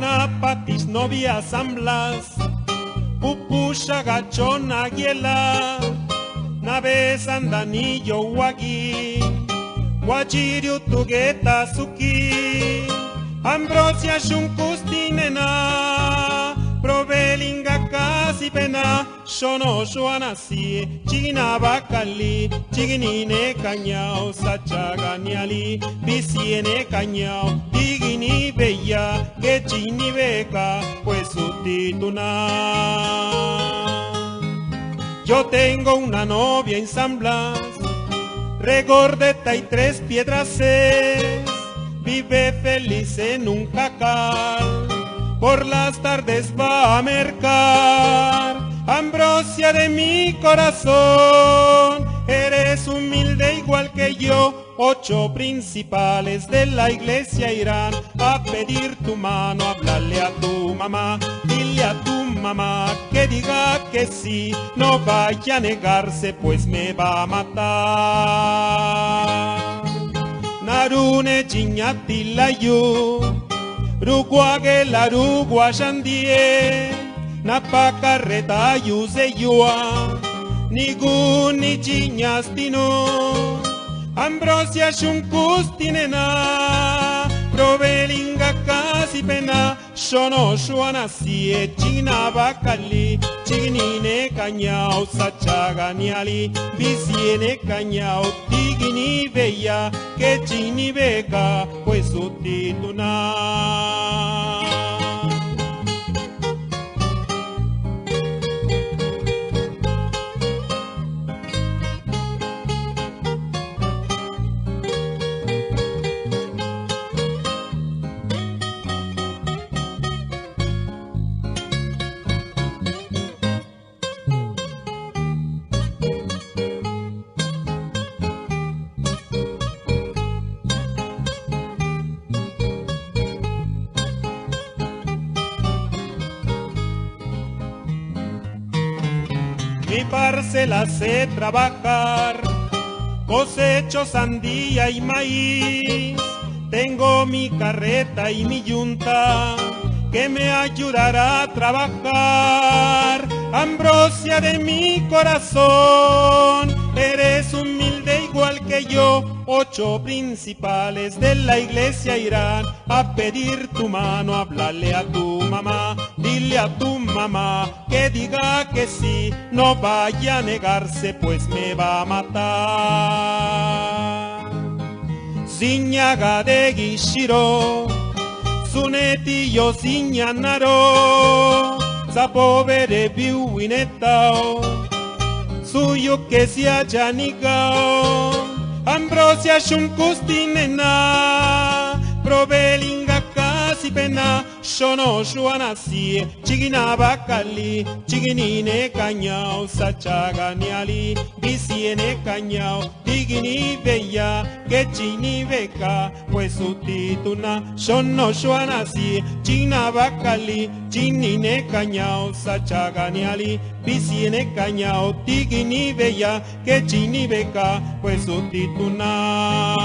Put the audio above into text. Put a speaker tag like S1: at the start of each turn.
S1: Anapatis novia San Blas, Pupusha gachona giela, Naves andanillo wagi, Guachirio tugeta suki, Ambrosia shunkustinena, Provelinga casi pena, Shono shuanasi, Chigina bakali, Chiginine cañao, Sachaganiali, Visiene cañao, Digini bella, que chini beca, pues sutituna. Yo tengo una novia en San Blas, regordeta y 3 piedras es, vive feliz en un jacal, por las tardes va a mercar. Ambrosia de mi corazón, eres humilde igual que yo. 8 principales de la iglesia irán a pedir tu mano, háblale a tu mamá, dile a tu mamá que diga que sí, no vaya a negarse pues me va a matar. Narune chiñatilayu, ruguague la ruguayandie, napacarreta yuseyua, niguni chiñastino. Ambrosia shunkustinena, Provelinga casi pena, Shono shuanasi, China bakali, Chiginine cañao, Sachaganiali, Visiene cañao, Tigini bella, que chini beca, pues sutituna. Mi parcela sé trabajar, cosecho sandía y maíz, tengo mi carreta y mi yunta que me ayudará a trabajar. Ambrosia de mi corazón, eres humilde igual que yo. 8 principales de la iglesia irán a pedir tu mano, háblale a tu mamá, dile a tu mamá que diga que sí, no vaya a negarse pues me va a matar. Siñaga de Gishiro, Suneti yo siñanaro, Sapovere biuinetao, suyo que se haya nigao. Ambrosia shunkustinena, Provelinga casi pena, Shono shuanasi, Chigina bakali, Chiginine cañao, Sachaganiali, Visiene cañao, Digini bella, que chini beca, pues sutituna. Shono shuanasi, Chigina bakali, Chiginine cañao, Sachaganiali, Visiene cañao, Digini bella, que chini beca, pues sutituna.